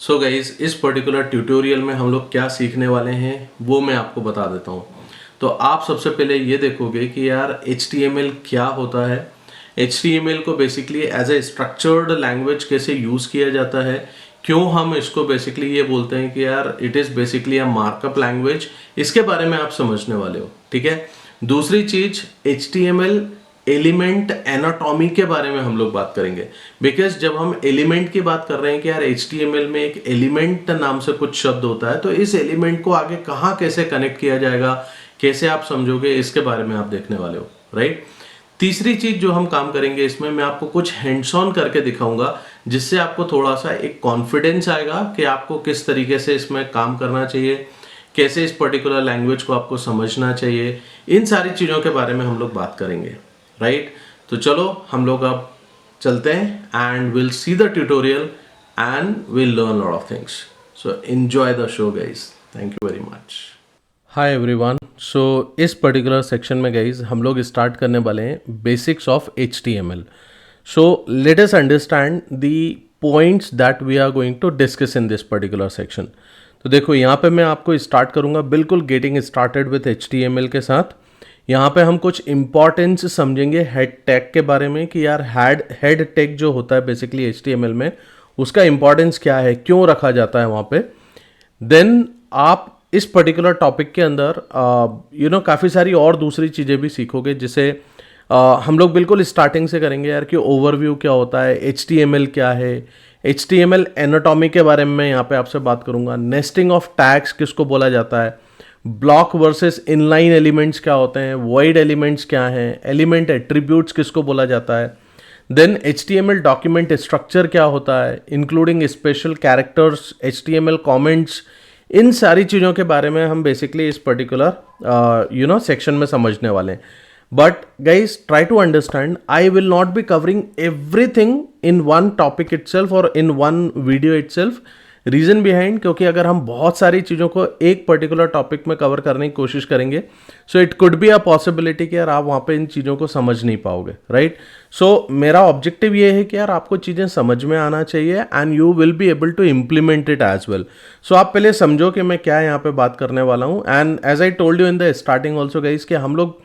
So guys इस particular tutorial में हम लोग क्या सीखने वाले हैं वो मैं आपको बता देता हूँ। तो आप सबसे पहले ये देखोगे कि यार HTML क्या होता है। HTML को basically as a structured language कैसे यूज़ किया जाता है, क्यों हम इसको बेसिकली ये बोलते हैं कि यार it is basically a markup language, इसके बारे में आप समझने वाले हो। ठीक है। दूसरी चीज HTML एलिमेंट एनाटॉमी के बारे में हम लोग बात करेंगे। बिकॉज जब हम एलिमेंट की बात कर रहे हैं कि यार HTML में एक एलिमेंट नाम से कुछ शब्द होता है, तो इस एलिमेंट को आगे कहाँ कैसे कनेक्ट किया जाएगा, कैसे आप समझोगे, इसके बारे में आप देखने वाले हो। राइट। तीसरी चीज जो हम काम करेंगे इसमें, मैं आपको कुछ हैंड्स ऑन करके दिखाऊंगा, जिससे आपको थोड़ा सा एक कॉन्फिडेंस आएगा कि आपको किस तरीके से इसमें काम करना चाहिए, कैसे इस पर्टिकुलर लैंग्वेज को आपको समझना चाहिए। इन सारी चीज़ों के बारे में हम लोग बात करेंगे। राइट। तो चलो हम लोग अब चलते हैं and will see the tutorial and will learn lot of things. So enjoy the show guys. Thank you very much. Hi everyone. So इस पर्टिकुलर सेक्शन में गाइज हम लोग स्टार्ट करने वाले हैं basics of HTML। So let us understand the points that we are going to discuss in this particular section. तो देखो यहाँ पे मैं आपको स्टार्ट करूँगा बिल्कुल गेटिंग स्टार्टेड विथ HTML के साथ। यहाँ पे हम कुछ इंपॉर्टेंस समझेंगे हेड टैग के बारे में कि यार हेड टैग जो होता है बेसिकली HTML में, उसका इंपॉर्टेंस क्या है, क्यों रखा जाता है वहाँ पे। देन आप इस पर्टिकुलर टॉपिक के अंदर काफ़ी सारी और दूसरी चीज़ें भी सीखोगे, जिसे हम लोग बिल्कुल स्टार्टिंग से करेंगे यार कि ओवरव्यू क्या होता है, HTML क्या है, HTML एनाटॉमी के बारे में मैं यहाँ पे आपसे बात करूँगा, नेस्टिंग ऑफ टैग्स किसको बोला जाता है, ब्लॉक वर्सेस इनलाइन एलिमेंट्स क्या होते हैं, वॉइड एलिमेंट्स क्या हैं, एलिमेंट एट्रीब्यूट्स किसको बोला जाता है, देन HTML डॉक्यूमेंट स्ट्रक्चर क्या होता है, including special characters, HTML comments. इन सारी चीज़ों के बारे में हम बेसिकली इस पर्टिकुलर सेक्शन में समझने वाले हैं। But guys try to understand, I will not be covering everything in one topic itself और in one video itself. Reason behind, क्योंकि अगर हम बहुत सारी चीज़ों को एक पर्टिकुलर टॉपिक में कवर करने की कोशिश करेंगे, so it could be a possibility कि यार आप वहाँ पे इन चीज़ों को समझ नहीं पाओगे। राइट। सो मेरा ऑब्जेक्टिव ये है कि यार आपको चीज़ें समझ में आना चाहिए and you will be able to implement it as well. So आप पहले समझो कि मैं क्या यहाँ पे बात करने वाला हूँ। And as I told you in the starting also guys कि हम लोग,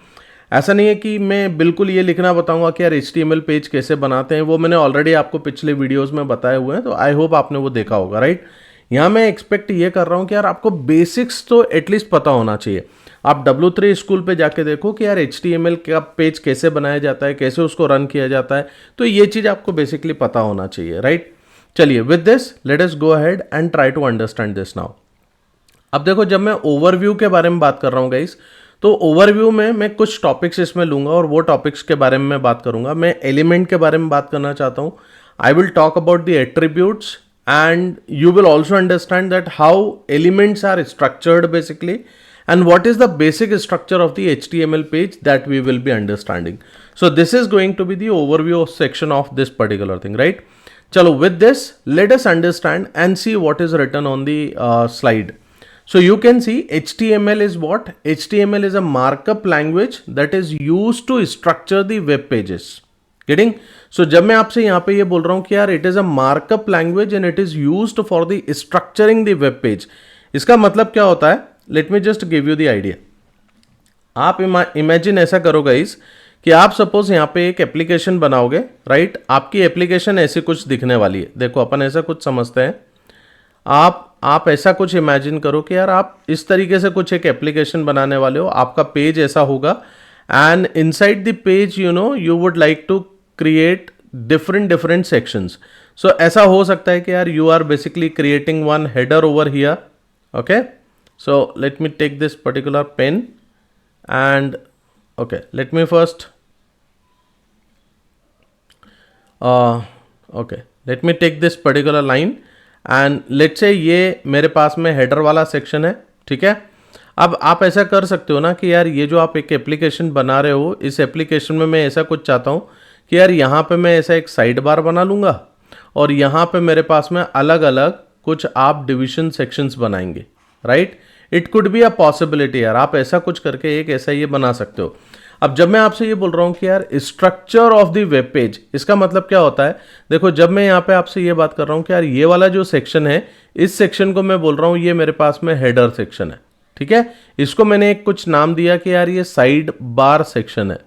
ऐसा नहीं है कि मैं बिल्कुल ये लिखना बताऊंगा कि यार HTML पेज कैसे बनाते हैं, वो मैंने ऑलरेडी आपको पिछले वीडियोस में बताए हुए हैं, तो आई होप आपने वो देखा होगा। राइट। यहाँ मैं एक्सपेक्ट ये कर रहा हूँ कि यार आपको बेसिक्स तो एटलीस्ट पता होना चाहिए। आप W3 स्कूल पे जाके देखो कि यार HTML का पेज कैसे बनाया जाता है, कैसे उसको रन किया जाता है, तो ये चीज़ आपको बेसिकली पता होना चाहिए। राइट। चलिए with this let us go ahead and try to understand this now. अब देखो, जब मैं ओवरव्यू के बारे में बात कर रहा हूँ गाइस, तो ओवरव्यू में मैं कुछ टॉपिक्स इसमें लूंगा और वो टॉपिक्स के बारे में मैं बात करूंगा। मैं एलिमेंट के बारे में बात करना चाहता हूँ। I will talk about the attributes and you will also understand that how elements are structured basically, and what is the basic structure of the HTML page that we will be understanding. So this is going to be the overview section of this particular thing, right? Chalo, with this let us understand and see what is written on the slide. So you can see HTML is what? HTML is a markup language that is used to structure the web pages. Getting? So जब मैं आपसे यहाँ पे ये बोल रहा हूँ कि यार it is a markup language and it is used for the structuring the web page, इसका मतलब क्या होता है? Let me just give you the idea. आप इमेजिन ऐसा करो गाइस कि आप सपोज यहाँ पे एक एप्लीकेशन बनाओगे। राइट। आपकी एप्लीकेशन ऐसी कुछ दिखने वाली है। देखो अपन ऐसा कुछ समझते हैं। आप ऐसा कुछ इमेजिन करो कि यार आप इस तरीके से कुछ एक एप्लीकेशन बनाने वाले हो, आपका पेज ऐसा होगा and inside the page you would like to create different sections. So ऐसा हो सकता है कि यार you are basically creating one header over here. Okay. So let me take this particular pen and okay, let me first let me take this particular line and let's say ये मेरे पास में header वाला section है। ठीक है। अब आप ऐसा कर सकते हो ना कि यार ये जो आप एक एप्लीकेशन बना रहे हो, इस एप्लीकेशन में मैं ऐसा कुछ चाहता हूँ कि यार यहाँ पे मैं ऐसा एक साइड बार बना लूँगा और यहाँ पे मेरे पास में अलग अलग कुछ आप डिवीजन सेक्शंस बनाएंगे। Right. It could be a possibility यार, आप ऐसा कुछ करके एक ऐसा ये बना सकते हो। अब जब मैं आपसे ये बोल रहा हूं कि यार structure of the web page, इसका मतलब क्या होता है? देखो, जब मैं यहाँ पे आपसे ये बात कर रहा हूं कि यार ये वाला जो सेक्शन है, इस सेक्शन को मैं बोल रहा हूं ये मेरे पास में हेडर सेक्शन है, ठीक है। इसको मैंने एक कुछ नाम दिया कि यार ये साइड बार सेक्शन है,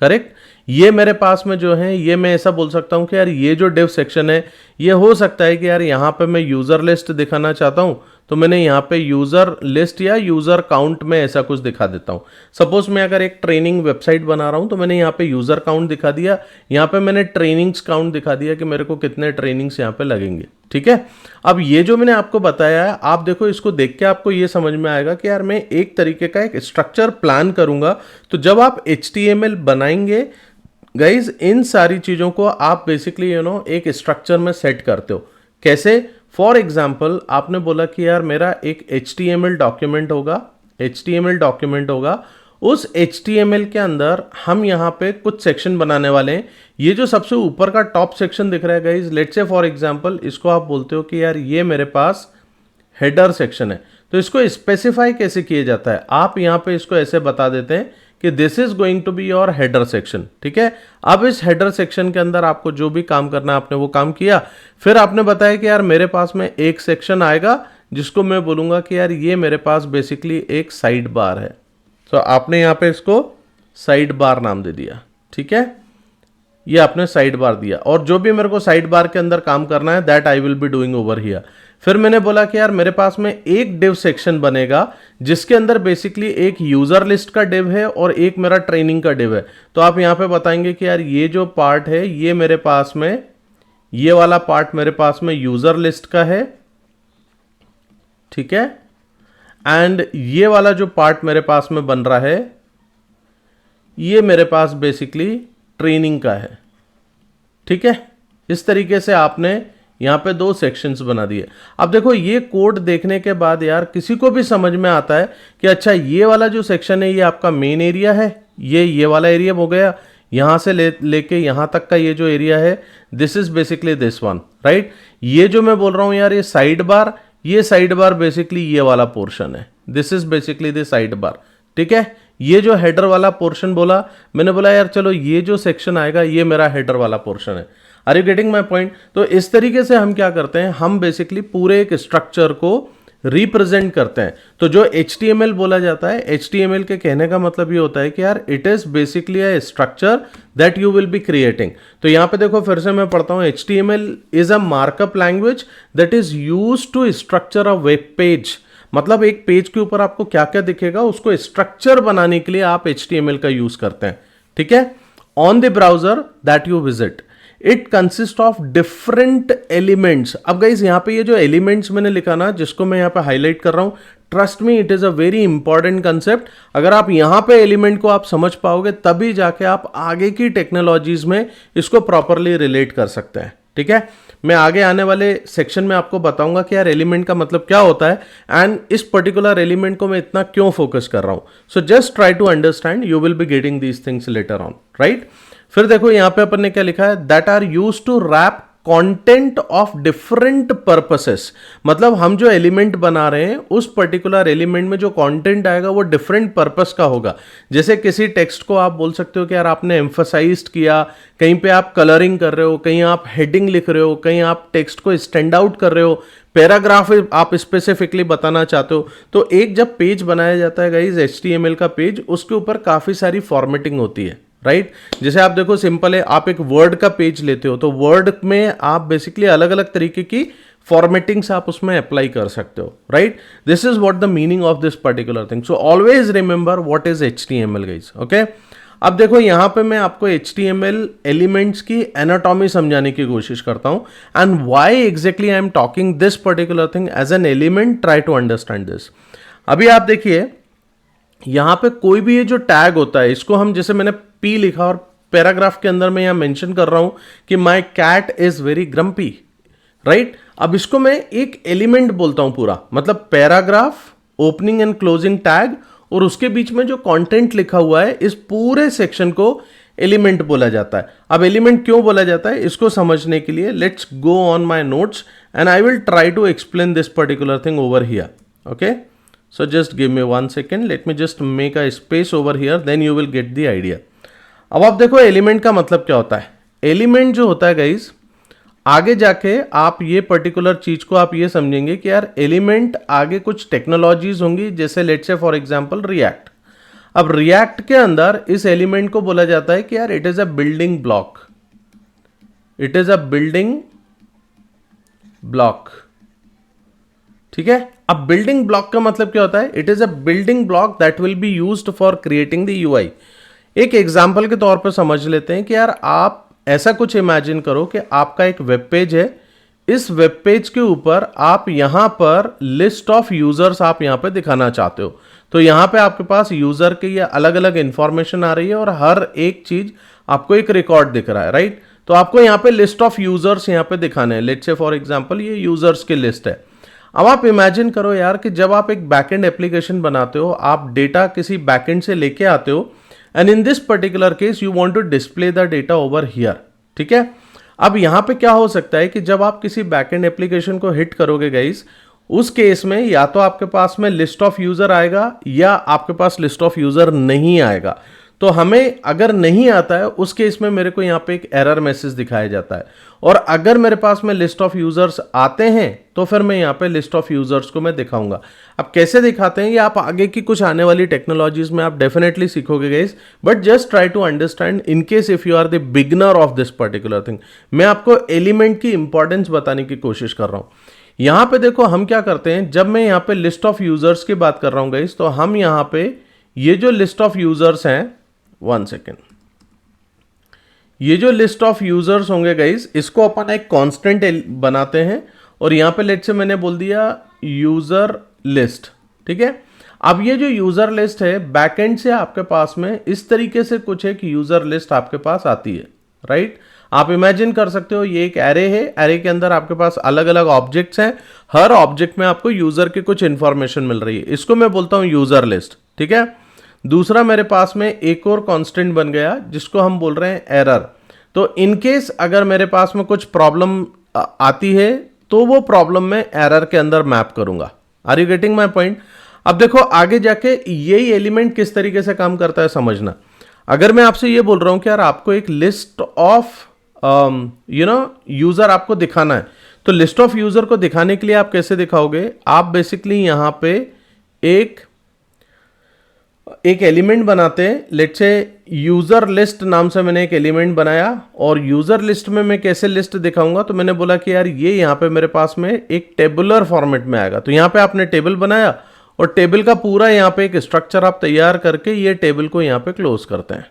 करेक्ट। ये मेरे पास में जो है, ये मैं ऐसा बोल सकता हूं कि यार ये जो डिव सेक्शन है, ये हो सकता है कि यार यहाँ पे मैं यूजर लिस्ट दिखाना चाहता हूं, तो मैंने यहाँ पे यूजर लिस्ट या यूजर काउंट में ऐसा कुछ दिखा देता हूं। सपोज मैं अगर एक ट्रेनिंग वेबसाइट बना रहा हूं, तो मैंने यहाँ पे यूजर काउंट दिखा दिया, यहाँ पे मैंने ट्रेनिंग्स काउंट दिखा दिया कि मेरे को कितने ट्रेनिंग्स यहाँ पे लगेंगे, ठीक है। अब ये जो मैंने आपको बताया है, आप देखो इसको देख के आपको ये समझ में आएगा कि यार मैं एक तरीके का एक स्ट्रक्चर प्लान करूंगा। तो जब आप HTML बनाएंगे गाइज, इन सारी चीजों को आप बेसिकली एक स्ट्रक्चर में सेट करते हो। कैसे? फॉर एग्जाम्पल, आपने बोला कि यार मेरा एक HTML डॉक्यूमेंट होगा, उस HTML के अंदर हम यहाँ पे कुछ सेक्शन बनाने वाले हैं। ये जो सबसे ऊपर का टॉप सेक्शन दिख रहा है guys, let's say for example इसको आप बोलते हो कि यार ये मेरे पास हेडर सेक्शन है। तो इसको स्पेसिफाई कैसे किया जाता है? आप यहाँ पे इसको ऐसे बता देते हैं कि this is going to be your header section, ठीक है। अब इस हेडर सेक्शन के अंदर आपको जो भी काम करना है, आपने वो काम किया। फिर आपने बताया कि यार मेरे पास में एक सेक्शन आएगा जिसको मैं बोलूंगा कि यार ये मेरे पास बेसिकली एक साइड बार है। तो आपने यहाँ पे इसको साइड बार नाम दे दिया, ठीक है। ये आपने साइड बार दिया, और जो भी मेरे को साइड बार के अंदर काम करना है, that I will be doing over here. फिर मैंने बोला कि यार मेरे पास में एक डिव सेक्शन बनेगा जिसके अंदर बेसिकली एक यूजर लिस्ट का डिव है और एक मेरा ट्रेनिंग का डिव है। तो आप यहाँ पे बताएंगे कि यार ये जो पार्ट है, ये मेरे पास में, ये वाला पार्ट मेरे पास में यूजर लिस्ट का है, ठीक है। एंड ये वाला जो पार्ट मेरे पास में बन रहा है, ये मेरे पास बेसिकली ट्रेनिंग का है, ठीक है। इस तरीके से आपने यहां पे दो सेक्शंस बना दिए। अब देखो, ये कोड देखने के बाद यार किसी को भी समझ में आता है कि अच्छा ये वाला जो सेक्शन है ये आपका मेन एरिया है, ये वाला एरिया हो गया, यहां से लेके यहां तक का ये जो एरिया है, this is basically this one, right. ये जो मैं बोल रहा हूं यार, ये साइड बार बेसिकली ये वाला पोर्शन है, this is basically the side bar, ठीक है। ये जो हेडर वाला पोर्शन बोला, मैंने बोला यार चलो ये जो सेक्शन आएगा ये मेरा हेडर वाला पोर्शन है। Are you getting my point? तो इस तरीके से हम क्या करते हैं, हम बेसिकली पूरे एक स्ट्रक्चर को रिप्रेजेंट करते हैं। तो जो HTML बोला जाता है, HTML के कहने का मतलब ये होता है कि यार it is basically a structure that you will be creating. तो यहां पे देखो, फिर से मैं पढ़ता हूं, HTML is a markup language that is used to structure a web page. मतलब एक पेज के ऊपर आपको क्या क्या दिखेगा, उसको स्ट्रक्चर बनाने के लिए आप HTML का यूज करते हैं, ठीक है। On the browser that you visit, it consist of different elements. अब गाइस, यहां पे ये जो एलिमेंट्स मैंने लिखा ना, जिसको मैं यहां पे हाईलाइट कर रहा हूं, trust me it is a very important concept. अगर आप यहां पे एलिमेंट को आप समझ पाओगे, तभी जाके आप आगे की टेक्नोलॉजीज में इसको प्रॉपरली रिलेट कर सकते हैं, ठीक है। मैं आगे आने वाले सेक्शन में आपको बताऊंगा कि यार एलिमेंट का मतलब क्या होता है, एंड इस पर्टिकुलर एलिमेंट को मैं इतना क्यों फोकस कर रहा हूं। So just try to understand, you will be getting these things later on, right. फिर देखो यहां पे अपन ने क्या लिखा है, that are use to wrap content of different purposes. मतलब हम जो एलिमेंट बना रहे हैं, उस पर्टिकुलर एलिमेंट में जो कंटेंट आएगा वो डिफरेंट पर्पस का होगा। जैसे किसी टेक्स्ट को आप बोल सकते हो कि यार आपने एम्फसाइज्ड किया, कहीं पे आप कलरिंग कर रहे हो, कहीं आप हेडिंग लिख रहे हो, कहीं आप टेक्स्ट को स्टैंड आउट कर रहे हो, पैराग्राफ आप स्पेसिफिकली बताना चाहते हो। तो एक जब पेज बनाया जाता है गाइज, HTML का पेज, उसके ऊपर काफी सारी फॉर्मेटिंग होती है, राइट। जैसे आप देखो, सिंपल है, आप एक वर्ड का पेज लेते हो, तो वर्ड में आप बेसिकली अलग अलग तरीके की फॉर्मेटिंग्स आप उसमें अप्लाई कर सकते हो, right. This is what the meaning of this particular thing. So always remember what is HTML guys, okay. अब देखो यहां पे मैं आपको HTML एलिमेंट्स की एनाटॉमी समझाने की कोशिश करता हूं, and why exactly I am talking this particular thing as an element, try to understand this. अभी आप देखिए, यहां पे कोई भी ये जो टैग होता है, इसको हम, जैसे मैंने P लिखा और पैराग्राफ के अंदर मैं यहां मेंशन कर रहा हूं कि my cat is very grumpy, right. अब इसको मैं एक एलिमेंट बोलता हूं पूरा, मतलब paragraph, opening and closing tag, और उसके बीच में जो कंटेंट लिखा हुआ है, इस पूरे सेक्शन को एलिमेंट बोला जाता है। अब एलिमेंट क्यों बोला जाता है, इसको समझने के लिए let's go on my notes and I will try to explain this particular thing over here, okay. So just give me 1 second, let me just make a space over here, then you will get the idea. अब आप देखो element का मतलब क्या होता है. Element जो होता है गाइज, आगे जाके आप ये पर्टिकुलर चीज को आप ये समझेंगे कि यार एलिमेंट आगे कुछ टेक्नोलॉजीज होंगी, जैसे let's say for example react. अब रिएक्ट के अंदर इस एलिमेंट को बोला जाता है कि यार it is a building block. It is a building block. ठीक है. अब बिल्डिंग ब्लॉक का मतलब क्या होता है? It is a building block that will be used for creating the UI. एक एग्जांपल के तौर पर समझ लेते हैं कि यार आप ऐसा कुछ इमेजिन करो कि आपका एक वेब पेज है. इस वेब पेज के ऊपर आप यहां पर लिस्ट ऑफ यूजर्स आप यहां पे दिखाना चाहते हो. तो यहां पे आपके पास यूजर के ये अलग अलग इंफॉर्मेशन आ रही है और हर एक चीज आपको एक रिकॉर्ड दिख रहा है, राइट. तो आपको यहां पे लिस्ट ऑफ यूजर्स यहां पे दिखाने हैं. लेट्स से फॉर एग्जांपल ये यूजर्स की लिस्ट है. अब आप इमेजिन करो यार कि जब आप एक बैकएंड एप्लीकेशन बनाते हो, आप डेटा किसी बैकएंड से लेके आते हो, and in this particular case you want to display the data over here. ठीक है. अब यहां पे क्या हो सकता है कि जब आप किसी बैकएंड एप्लीकेशन को हिट करोगे गाइस, उस केस में या तो आपके पास में लिस्ट ऑफ यूजर आएगा या आपके पास लिस्ट ऑफ यूजर नहीं आएगा. तो हमें अगर नहीं आता है उस केस में मेरे को यहां पे एक एरर मैसेज दिखाया जाता है. और अगर मेरे पास में लिस्ट ऑफ यूजर्स आते हैं तो फिर मैं यहां पे लिस्ट ऑफ यूजर्स को मैं दिखाऊंगा. अब कैसे दिखाते हैं ये आप आगे की कुछ आने वाली टेक्नोलॉजीज में आप डेफिनेटली सीखोगे guys, but just try to understand in case if you are the beginner of this particular thing. मैं आपको एलिमेंट की इंपॉर्टेंस बताने की कोशिश कर रहा हूं. यहां पे देखो हम क्या करते हैं, जब मैं यहां पे लिस्ट ऑफ यूजर्स की बात कर रहा हूं गाइस, तो हम यहां पे ये जो लिस्ट ऑफ यूजर्स हैं, 1 सेकेंड, ये जो लिस्ट ऑफ यूजर्स होंगे गाइस, इसको अपन एक कांस्टेंट बनाते हैं और यहां पे लेट्स से मैंने बोल दिया यूजर लिस्ट. ठीक है. अब ये जो यूजर लिस्ट है बैकएंड से आपके पास में इस तरीके से कुछ एक यूजर लिस्ट आपके पास आती है, राइट. आप इमेजिन कर सकते हो ये एक एरे है. एरे के अंदर आपके पास अलग अलग ऑब्जेक्ट्स हैं. हर ऑब्जेक्ट में आपको यूजर की कुछ इंफॉर्मेशन मिल रही है. इसको मैं बोलता हूं यूजर लिस्ट. ठीक है. दूसरा मेरे पास में एक और कांस्टेंट बन गया जिसको हम बोल रहे हैं एरर. तो इनकेस अगर मेरे पास में कुछ प्रॉब्लम आती है तो वो प्रॉब्लम मैं एरर के अंदर मैप करूंगा. Are you getting my point? अब देखो आगे जाके यही एलिमेंट किस तरीके से काम करता है समझना. अगर मैं आपसे ये बोल रहा हूं कि यार आपको एक लिस्ट ऑफ यूजर आपको दिखाना है, तो लिस्ट ऑफ यूजर को दिखाने के लिए आप कैसे दिखाओगे? आप बेसिकली यहां पे एक एलिमेंट बनाते हैं. लेट्स से यूजर लिस्ट नाम से मैंने एक एलिमेंट बनाया और यूजर लिस्ट में मैं कैसे लिस्ट दिखाऊंगा, तो मैंने बोला कि यार ये यहां पे मेरे पास में एक टेबुलर फॉर्मेट में आएगा. तो यहां पे आपने टेबल बनाया और टेबल का पूरा यहां पे एक स्ट्रक्चर आप तैयार करके ये टेबल को यहां पे क्लोज करते हैं.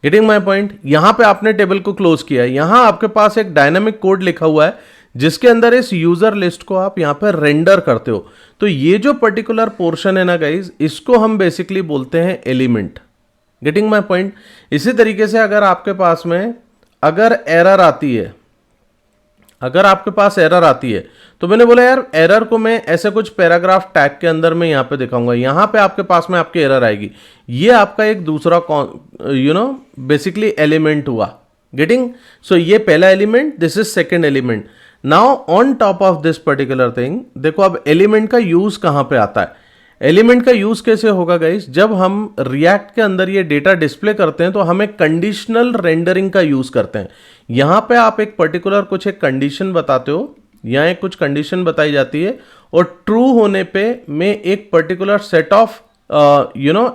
Getting my point? यहां पे आपने टेबल को क्लोज किया. यहां आपके पास एक डायनामिक कोड लिखा हुआ है जिसके अंदर इस यूजर लिस्ट को आप यहां पर रेंडर करते हो. तो ये जो पर्टिकुलर पोर्शन है ना गाइज, इसको हम बेसिकली बोलते हैं एलिमेंट. Getting my point? इसी तरीके से अगर आपके पास में अगर एरर आती है, अगर आपके पास एरर आती है, तो मैंने बोला यार एरर को मैं ऐसे कुछ पैराग्राफ टैग के अंदर मैं यहां पे दिखाऊंगा. यहां पे आपके पास में आपकी एरर आएगी. ये आपका एक दूसरा बेसिकली एलिमेंट हुआ. गेटिंग? सो ये पहला element, this is second element. Now on top of this particular thing, देखो अब एलिमेंट का यूज कहां पे आता है. एलिमेंट का यूज कैसे होगा गाइस? जब हम रिएक्ट के अंदर ये डेटा डिस्प्ले करते हैं तो हम एक कंडीशनल रेंडरिंग का यूज करते हैं. यहां पे आप एक पर्टिकुलर कुछ एक कंडीशन बताते हो, यहां एक कुछ कंडीशन बताई जाती है और ट्रू होने पे मैं एक पर्टिकुलर सेट ऑफ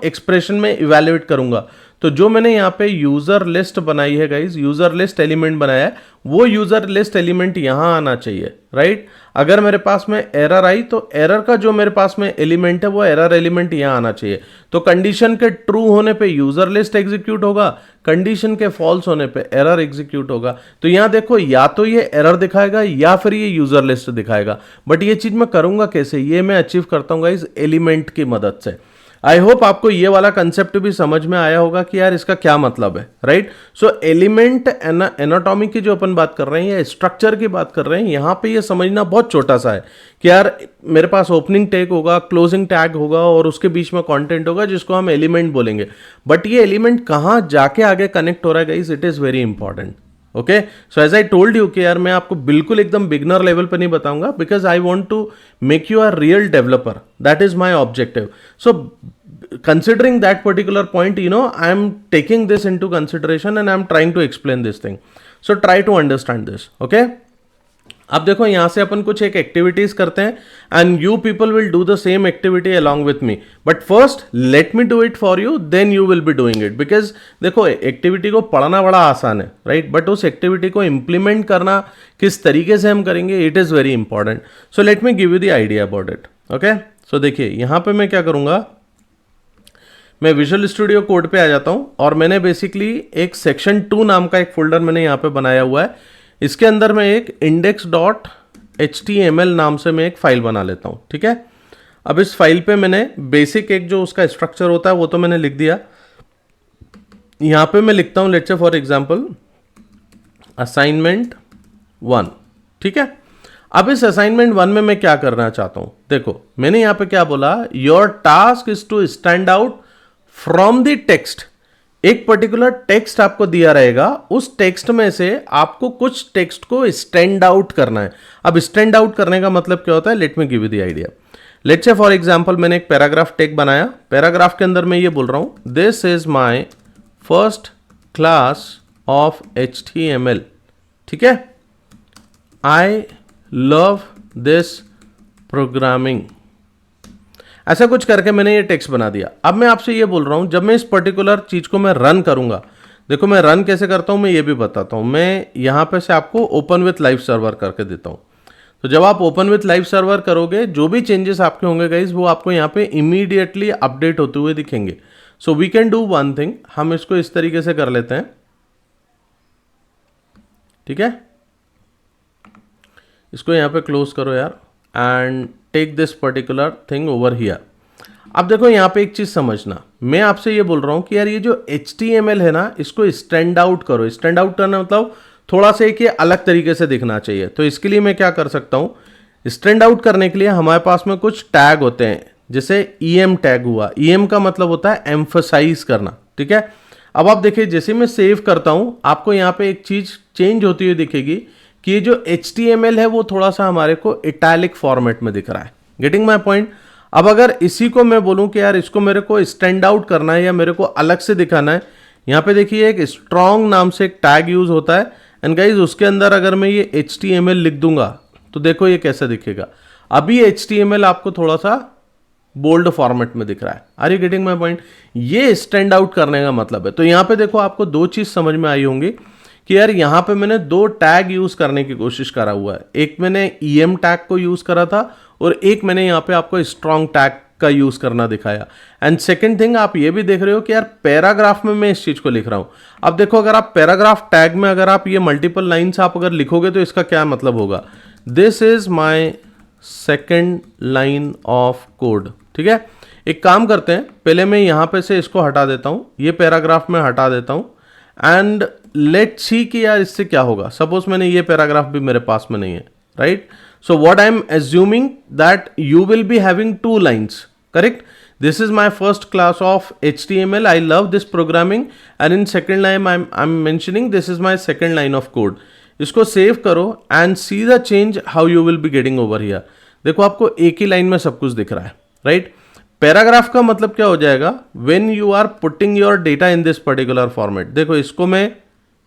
एक्सप्रेशन में इवैल्यूएट करूंगा. तो जो मैंने यहाँ पे यूजर लिस्ट बनाई है गाइज, यूजर लिस्ट एलिमेंट बनाया है, वो यूजर लिस्ट एलिमेंट यहां आना चाहिए, राइट. अगर मेरे पास में एरर आई तो एरर का जो मेरे पास में एलिमेंट है वो एरर एलिमेंट यहां आना चाहिए. तो कंडीशन के ट्रू होने पे यूजर लिस्ट एग्जीक्यूट होगा, कंडीशन के फॉल्स होने पे एरर एग्जीक्यूट होगा. तो यहां देखो या तो ये एरर दिखाएगा या फिर ये यूजर लिस्ट दिखाएगा. बट ये चीज मैं करूंगा कैसे? ये मैं अचीव करता हूँ गाइज एलिमेंट की मदद से. आई होप आपको ये वाला कंसेप्ट भी समझ में आया होगा कि यार इसका क्या मतलब है, राइट. सो एलिमेंट एनाटॉमी की जो अपन बात कर रहे हैं या स्ट्रक्चर की बात कर रहे हैं, यहां पे ये समझना बहुत छोटा सा है कि यार मेरे पास ओपनिंग टैग होगा, क्लोजिंग टैग होगा और उसके बीच में कंटेंट होगा जिसको हम एलिमेंट बोलेंगे. बट ये एलिमेंट कहां जाके आगे कनेक्ट हो रहा है guys, it is very important. Okay. So as I told you कि यार मैं आपको बिल्कुल एकदम बिगनर लेवल पे नहीं बताऊंगा, because I want to make you a real developer, that is my objective. So considering that particular point, I am taking this into consideration and I am trying to explain this thing. So try to understand this, okay? अब देखो यहां से अपन कुछ एक activities करते हैं and you people will do the same activity along with me, but first let me do it for you, then you will be doing it. Because देखो activity को पढ़ना बड़ा आसान है, राइट, बट उस एक्टिविटी को इंप्लीमेंट करना किस तरीके से हम करेंगे, it is very important. So let me give you the idea about it, okay. So देखिए यहां पे मैं क्या करूंगा, मैं विजुअल स्टूडियो कोड पे आ जाता हूं और मैंने बेसिकली एक सेक्शन 2 नाम का एक फोल्डर मैंने यहां पे बनाया हुआ है। इसके अंदर मैं एक index.html नाम से मैं एक फाइल बना लेता हूं, ठीक है। अब इस फाइल पे मैंने बेसिक एक जो उसका स्ट्रक्चर होता है वो तो मैंने लिख दिया। यहां पे मैं लिखता हूं let's say for example assignment 1, ठीक है। अब इस असाइनमेंट 1 में मैं क्या करना चाहता हूं, देखो मैंने यहां पे क्या बोला, your task is to stand out from the text. एक पर्टिकुलर टेक्स्ट आपको दिया रहेगा, उस टेक्स्ट में से आपको कुछ टेक्स्ट को स्टैंड आउट करना है। अब स्टैंड आउट करने का मतलब क्या होता है, late me give you the idea. Let's say for example मैंने एक पैराग्राफ टैग बनाया, पैराग्राफ के अंदर मैं ये बोल रहा हूं this is my first class of HTML, ठीक है, आई लव दिस प्रोग्रामिंग, ऐसा कुछ करके मैंने ये टेक्स्ट बना दिया। अब मैं आपसे ये बोल रहा हूं जब मैं इस पर्टिकुलर चीज को मैं रन करूंगा, देखो मैं रन कैसे करता हूं मैं ये भी बताता हूं। मैं यहां पे से आपको ओपन विथ लाइव सर्वर करके देता हूं। तो जब आप ओपन विथ लाइव सर्वर करोगे, जो भी चेंजेस आपके होंगे गाइज वो आपको यहां पे इमीडिएटली अपडेट होते हुए दिखेंगे। So we can do one thing, हम इसको इस तरीके से कर लेते हैं, ठीक है। इसको यहां पे क्लोज करो यार and take this particular thing over here. अब देखो यहां पे एक चीज समझना, मैं आपसे ये बोल रहा हूं कि यार ये जो HTML है ना, इसको स्टैंड आउट करो। स्टैंड आउट करना मतलब थोड़ा सा एक ये अलग तरीके से दिखना चाहिए। तो इसके लिए मैं क्या कर सकता हूं, स्टैंड आउट करने के लिए हमारे पास में कुछ टैग होते हैं, जैसे EM टैग हुआ। EM का मतलब होता है एम्फसाइज करना, ठीक है। अब आप देखिए जैसे मैं सेव करता हूं, आपको यहां पे एक चीज चेंज होती हुई दिखेगी कि ये जो HTML है वो थोड़ा सा हमारे को इटैलिक फॉर्मेट में दिख रहा है। Getting my point. अब अगर इसी को मैं बोलूं कि यार इसको मेरे को स्टैंड आउट करना है या मेरे को अलग से दिखाना है, यहां पे देखिए एक स्ट्रॉन्ग नाम से एक टैग यूज होता है एंड गाइज उसके अंदर अगर मैं ये HTML लिख दूंगा तो देखो ये कैसा दिखेगा। अभी HTML आपको थोड़ा सा बोल्ड फॉर्मेट में दिख रहा है। Are you getting my point? ये स्टैंड आउट करने का मतलब है। तो यहां पे देखो आपको दो चीज समझ में आई होंगी कि यार यहां पे मैंने दो टैग यूज करने की कोशिश करा हुआ है। एक मैंने EM टैग को यूज करा था और एक मैंने यहां पे आपको स्ट्रॉन्ग टैग का यूज करना दिखाया। एंड सेकंड थिंग आप ये भी देख रहे हो कि यार पैराग्राफ में मैं इस चीज को लिख रहा हूं। अब देखो अगर आप पैराग्राफ टैग में अगर आप ये मल्टीपल लाइन्स आप अगर लिखोगे तो इसका क्या मतलब होगा, this is my second line of code, ठीक है। एक काम करते हैं, पहले मैं यहां पे से इसको हटा देता हूं, ये पैराग्राफ में हटा देता हूं एंड लेट्स सी कि यार इससे क्या होगा। सपोज मैंने ये पैराग्राफ भी मेरे पास में नहीं है, right. So what I am assuming that you will be having two lines, correct. This is my first class of HTML, I love this programming and in second line I am mentioning this is my second line of code. इसको save करो and see the change how you will be getting over here. देखो आपको एक ही line में सब कुछ दिख रहा है, राइट। पैराग्राफ का मतलब क्या हो जाएगा, when you are putting your data in this particular format. देखो इसको मैं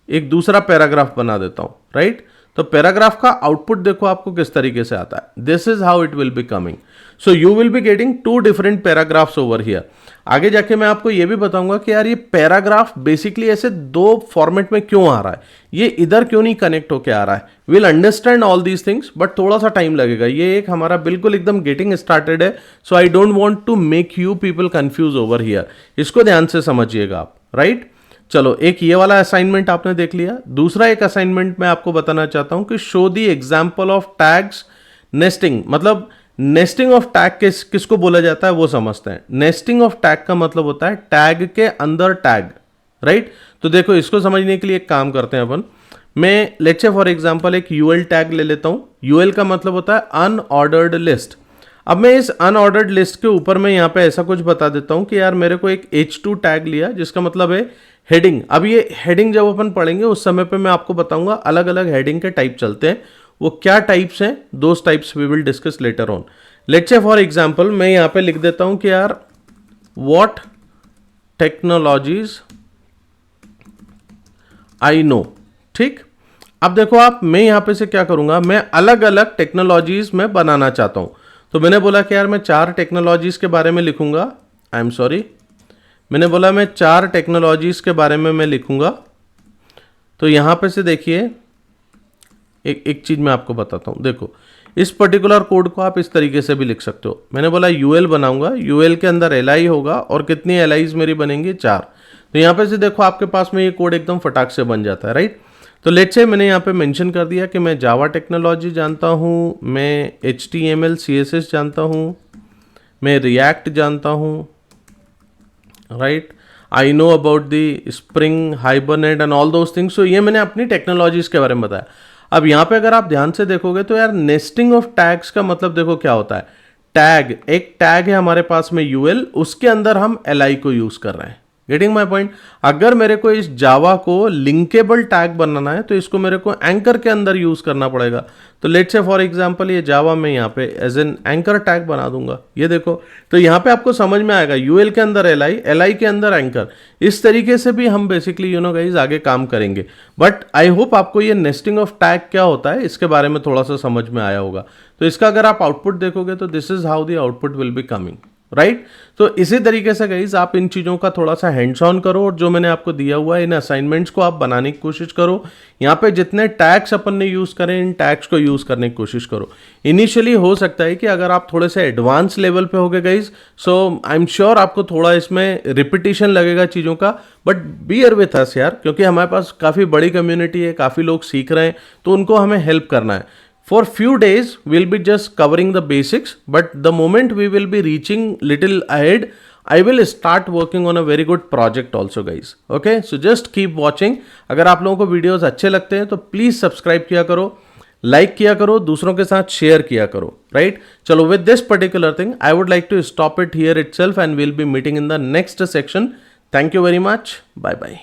एक दूसरा पैराग्राफ बना देता हूं, राइट। तो पैराग्राफ का आउटपुट देखो आपको किस तरीके से आता है, this is how it will be coming. So you will be getting two different paragraphs over here. आगे जाके मैं आपको ये भी बताऊंगा कि यार ये पैराग्राफ बेसिकली ऐसे दो फॉर्मेट में क्यों आ रहा है, ये इधर क्यों नहीं कनेक्ट होके आ रहा है। Will understand all these things but थोड़ा सा टाइम लगेगा। ये एक हमारा बिल्कुल एकदम गेटिंग स्टार्टेड है। So I don't want to make you people confuse over here. इसको ध्यान से समझिएगा आप, राइट। चलो एक ये वाला असाइनमेंट आपने देख लिया। दूसरा एक असाइनमेंट मैं आपको बताना चाहता हूं कि show the example of tags nesting. मतलब नेस्टिंग ऑफ टैग किसको बोला जाता है वो समझते हैं। नेस्टिंग ऑफ टैग का मतलब होता है टैग के अंदर टैग, राइट। तो देखो इसको समझने के लिए एक काम करते हैं अपन। मैं लेट्स से फॉर एग्जांपल एक UL टैग ले लेता हूं। UL का मतलब होता है अनऑर्डर्ड लिस्ट। अब मैं इस अनऑर्डर्ड लिस्ट के ऊपर मैं यहां पे ऐसा कुछ बता देता हूं कि यार मेरे को एक H2 टैग लिया, जिसका मतलब है हेडिंग, अब ये हेडिंग जब अपन पढ़ेंगे उस समय पे मैं आपको बताऊंगा अलग अलग हेडिंग के टाइप चलते हैं, वो क्या टाइप्स हैं, those types we will discuss later on. Let's say for example मैं यहां पे लिख देता हूं कि यार व्हाट टेक्नोलॉजीज आई नो। ठीक, अब देखो आप, मैं यहां पे से क्या करूंगा, मैं अलग अलग टेक्नोलॉजीज में बनाना चाहता हूं। तो मैंने बोला कि यार मैं 4 टेक्नोलॉजीज के बारे में लिखूंगा, आई एम सॉरी, मैंने बोला मैं 4 टेक्नोलॉजीज के बारे में मैं लिखूंगा। तो यहां पे से देखिए एक चीज मैं आपको बताता हूं, देखो इस पर्टिकुलर कोड को आप इस तरीके से भी लिख सकते हो। मैंने बोला यूएल बनाऊंगा, यूएल के अंदर एलआई होगा और कितनी एलआईज मेरी बनेंगी 4। तो यहां पे से देखो आपके पास में ये कोड एकदम फटाक से बन जाता है, राइट। तो लेट्स से मैंने यहाँ पे मेंशन कर दिया कि मैं जावा टेक्नोलॉजी जानता हूँ, मैं HTML CSS जानता हूँ, मैं रिएक्ट जानता हूँ, right, I know about the Spring, Hibernate and all those things. So ये मैंने अपनी टेक्नोलॉजीज के बारे में बताया। अब यहाँ पे अगर आप ध्यान से देखोगे तो यार नेस्टिंग ऑफ टैग्स का मतलब देखो क्या होता है। टैग, एक टैग है हमारे पास में यूएल, उसके अंदर हम एलआई को यूज कर रहे हैं। Getting my point. अगर मेरे को इस जावा को लिंकेबल टैग बनाना है तो इसको मेरे को एंकर के अंदर यूज करना पड़ेगा। तो लेट्स से फॉर एग्जांपल ये जावा में यहाँ पे एज एन एंकर टैग बना दूंगा, ये देखो। तो यहाँ पे आपको समझ में आएगा, यूएल के अंदर एलआई, एलआई के अंदर एंकर, इस तरीके से भी हम बेसिकली गाइज आगे काम करेंगे। बट आई होप आपको ये नेस्टिंग ऑफ टैग क्या होता है इसके बारे में थोड़ा सा समझ में आया होगा। तो इसका अगर आप आउटपुट देखोगे तो this is how the output will be coming, right. तो इसी तरीके से गाइस आप इन चीज़ों का थोड़ा सा हैंड्स ऑन करो और जो मैंने आपको दिया हुआ है इन असाइनमेंट्स को आप बनाने की कोशिश करो। यहाँ पे जितने टैग्स अपन ने यूज़ करें इन टैग्स को यूज़ करने की कोशिश करो। इनिशियली हो सकता है कि अगर आप थोड़े से एडवांस लेवल पे हो गए guys, so I am sure आपको थोड़ा इसमें रिपीटिशन लगेगा चीज़ों का, बट बियर विथ अस यार, क्योंकि हमारे पास काफ़ी बड़ी कम्युनिटी है, काफ़ी लोग सीख रहे हैं, तो उनको हमें हेल्प करना है। For few days we'll be just covering the basics, but the moment we will be reaching little ahead, I will start working on a very good project also guys. Okay, so just keep watching. अगर आप लोगों को videos अच्छे लगते हैं तो please subscribe किया करो, लाइक किया करो, दूसरों के साथ शेयर किया करो, राइट। चलो with this particular thing I would like to stop it here itself and we'll be meeting in the next section. Thank you very much. Bye bye.